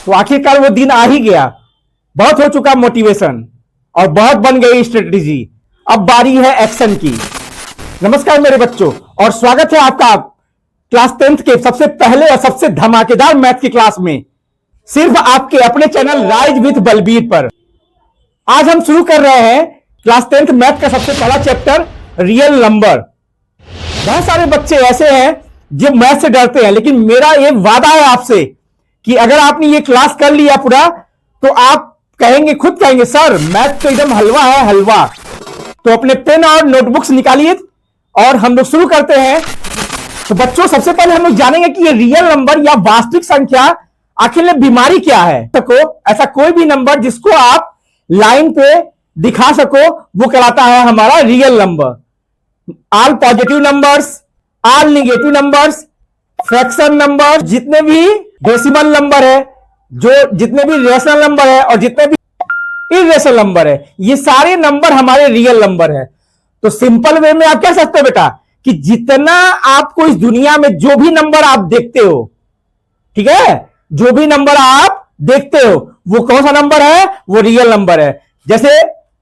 तो आखिरकार वो दिन आ ही गया। बहुत हो चुका मोटिवेशन और बहुत बन गई स्ट्रेटेजी, अब बारी है एक्शन की। नमस्कार मेरे बच्चों, और स्वागत है आपका क्लास 10th के सबसे पहले और सबसे धमाकेदार मैथ की क्लास में, सिर्फ आपके अपने चैनल राइज विथ बलबीर पर। आज हम शुरू कर रहे हैं क्लास 10th मैथ का सबसे पहला चैप्टर, रियल नंबर। बहुत सारे बच्चे ऐसे हैं जो मैथ से डरते हैं, लेकिन मेरा ये वादा है आपसे कि अगर आपने ये क्लास कर लिया पूरा तो आप कहेंगे, खुद कहेंगे, सर मैथ तो एकदम हलवा है, हलवा। तो अपने पेन और नोटबुक्स निकालिए और हम लोग शुरू करते हैं। तो बच्चों, सबसे पहले हम लोग जानेंगे कि ये रियल नंबर या वास्तविक संख्या आखिर में बीमारी क्या है। तो ऐसा कोई भी नंबर जिसको आप लाइन पे दिखा सको वो कहलाता है हमारा real number. All positive numbers, all negative numbers, fraction number, जितने भी डेसिमल नंबर है, जो जितने भी रेशनल नंबर है और जितने भी इरेशनल नंबर है, ये सारे नंबर हमारे रियल नंबर है। तो सिंपल वे में आप कह सकते हो बेटा कि जितना आपको इस दुनिया में जो भी नंबर आप देखते हो, ठीक है, जो भी नंबर आप देखते हो वो कौन सा नंबर है, वो रियल नंबर है। जैसे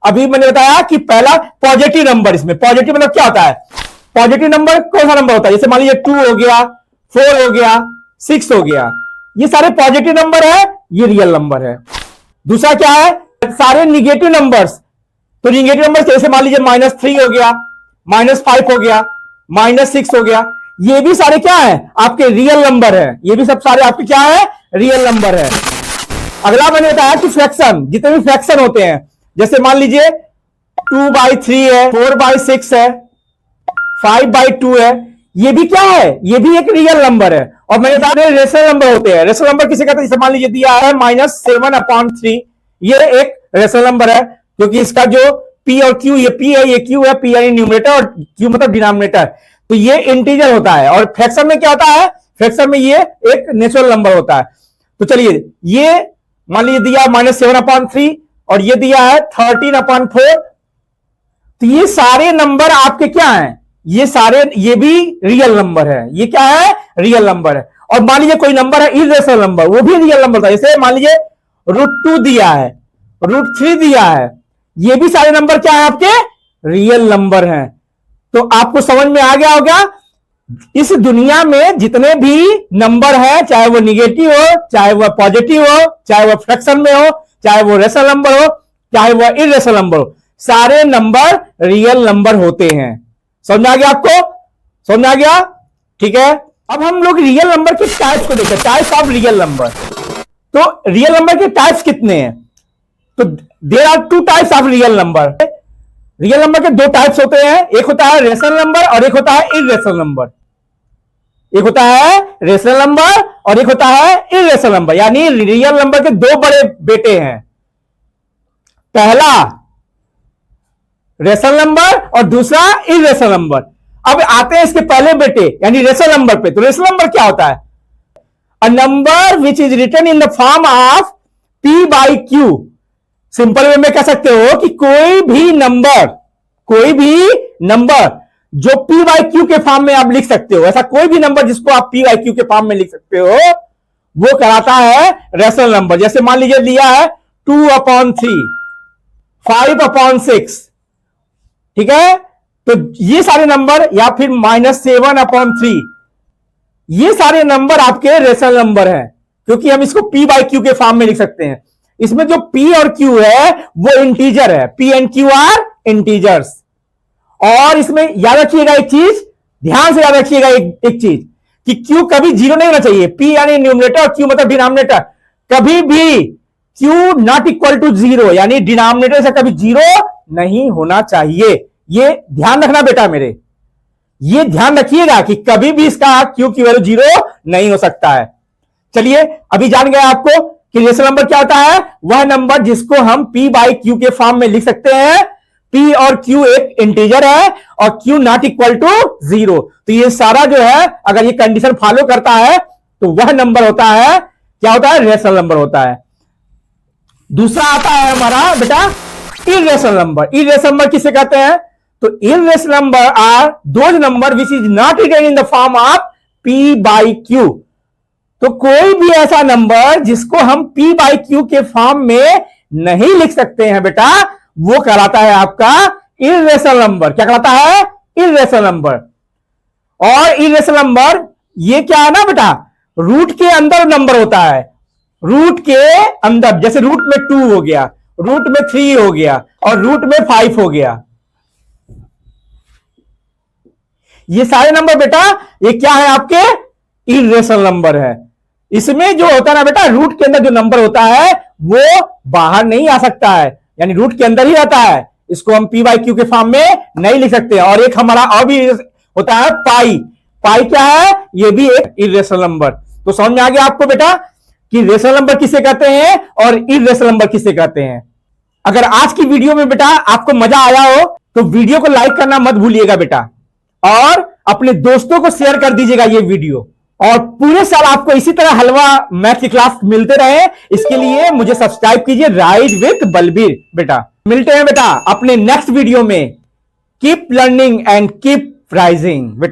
अभी मैंने बताया कि पहला पॉजिटिव नंबर, इसमें पॉजिटिव मतलब क्या होता है, पॉजिटिव नंबर कौन सा नंबर होता है, जैसे मान लीजिए 2 हो गया, 4 हो गया, 6 हो गया, ये सारे पॉजिटिव नंबर है, ये रियल नंबर है। दूसरा क्या है, सारे निगेटिव नंबर्स, तो निगेटिव नंबर जैसे मान लीजिए -3 हो गया, -5 हो गया, -6 हो गया, ये भी सारे क्या है, आपके रियल नंबर है। ये भी सब सारे आपके क्या है, रियल नंबर है। अगला मैंने बताया कि फ्रैक्शन, जितने भी फ्रैक्शन होते हैं, जैसे मान लीजिए 2/3 है, 4/6 है, 5/2 है, ये भी क्या है, ये भी एक रियल नंबर है। और मैंने बताया रेशनल नंबर होते हैं। रेशनल नंबर किसे कहते हैं, जैसे मान लीजिए दिया है -7/3, ये एक रेशनल नंबर है, क्योंकि इसका जो P और Q, ये P है, ये Q है, P यानी न्यूमरेटर और Q मतलब डिनोमिनेटर, तो ये इंटीजर होता है। और फ्रैक्शन में क्या होता है, फ्रैक्शन में ये एक नेचुरल नंबर होता है। तो चलिए, ये मान लीजिए दिया -7/3 और ये दिया है 13/4, तो ये सारे नंबर आपके क्या हैं, ये सारे, ये भी रियल नंबर है। ये क्या है, रियल नंबर है। और मान लीजिए कोई नंबर है इरेशनल नंबर, वो भी रियल नंबर था। जैसे मान लीजिए √2 दिया है, √3 दिया है, ये भी सारे नंबर क्या है, आपके रियल नंबर हैं। तो आपको समझ में आ गया होगा, इस दुनिया में जितने भी नंबर हैं, चाहे वो निगेटिव हो, चाहे वो पॉजिटिव हो, चाहे वो फ्रैक्शन में हो, चाहे वो रेशनल नंबर हो, चाहे वो इरेशनल नंबर हो, सारे नंबर रियल नंबर होते हैं। समझ आ गया आपको, समझ आ गया, ठीक है। अब हम लोग रियल नंबर के टाइप्स को देखते हैं, टाइप्स ऑफ रियल नंबर। तो रियल नंबर के टाइप्स कितने हैं, तो there are 2 types of real number. Real number के 2 टाइप्स होते हैं, एक होता है रेशनल नंबर और एक होता है इरेशनल नंबर। एक होता है रेशनल नंबर और एक होता है इरेशनल नंबर, यानी रियल नंबर के 2 बड़े बेटे हैं। पहला रेशनल नंबर और दूसरा इरेशनल नंबर। अब आते हैं इसके पहले बेटे यानी रेशनल नंबर पे। तो रेशनल नंबर क्या होता है, a number which is written in the form of P/Q। Simple way में कह सकते हो कि कोई भी नंबर जो P/Q के फॉर्म में आप लिख सकते हो, ऐसा कोई भी नंबर जिसको आप P/Q के फॉर्म में लिख सकते हो, वो कहलाता है रेशनल नंबर। जैसे मान लीजिए दिया है 2/3, 5/6, ठीक है, तो ये सारे नंबर, या फिर -7/3, ये सारे नंबर आपके रेशनल नंबर हैं, क्योंकि हम इसको P/Q के फॉर्म में लिख सकते हैं। इसमें जो P और Q है वो इंटीजर है, P and Q are integers. और इसमें याद रखिएगा एक चीज, ध्यान से याद रखिएगा एक चीज, कि Q कभी 0 नहीं होना चाहिए। P यानी न्यूमरेटर और Q मतलब डिनोमिनेटर, कभी भी Q नॉट इक्वल टू 0, यानी डिनोमिनेटर से कभी 0 नहीं होना चाहिए। ये ध्यान रखना बेटा मेरे, ये ध्यान रखिएगा कि कभी भी इसका Q की वैल्यू 0 नहीं हो सकता है। चलिए, अभी जान गए आपको कि रेशनल नंबर क्या होता है, वह नंबर जिसको हम P/Q के फॉर्म में लिख सकते हैं। P और Q एक इंटीजर है और Q नॉट इक्वल टू 0। तो ये सारा जो है, अगर ये कंडीशन फॉलो करता है तो वह नंबर होता है, क्या होता है, रेशनल नंबर होता है। दूसरा आता है हमारा बेटा इरेशनल नंबर। इरेशनल नंबर किसे कहते हैं, तो irrational number are those number which is not written in the form of P/Q। तो कोई भी ऐसा नंबर जिसको हम p बाई क्यू के फॉर्म में नहीं लिख सकते हैं बेटा, वो कहलाता है आपका इर्रेशनल नंबर। क्या कहलाता है? Irrational number. और इर्रेशनल नंबर ये क्या है ना बेटा, रूट के अंदर नंबर होता है, रूट के अंदर। जैसे रूट में 2 हो गया, रूट में 3 हो गया और रूट में 5 हो गया। ये सारे नंबर बेटा ये क्या है? आपके इर्रेशनल नंबर है। इसमें जो होता है ना बेटा, रूट के अंदर जो नंबर होता है वो बाहर नहीं आ सकता है, यानी रूट के अंदर ही रहता है। इसको हम पी बाई क्यू के फॉर्म में नहीं लिख सकते। और एक हमारा और भी होता है पाई। पाई क्या है? ये भी एक इर्रेशनल नंबर। तो समझ में आ गया आपको बेटा कि रेशनल नंबर किसे कहते हैं और इर्रेशनल नंबर किसे कहते हैं। अगर आज की वीडियो में बेटा आपको मजा आया हो तो वीडियो को लाइक करना मत भूलिएगा बेटा, और अपने दोस्तों को शेयर कर दीजिएगा ये वीडियो। और पूरे साल आपको इसी तरह हलवा मैथ की क्लास मिलते रहे, इसके लिए मुझे सब्सक्राइब कीजिए राइज विद बलबीर बेटा। मिलते हैं बेटा अपने नेक्स्ट वीडियो में। Keep learning and keep rising बेटा।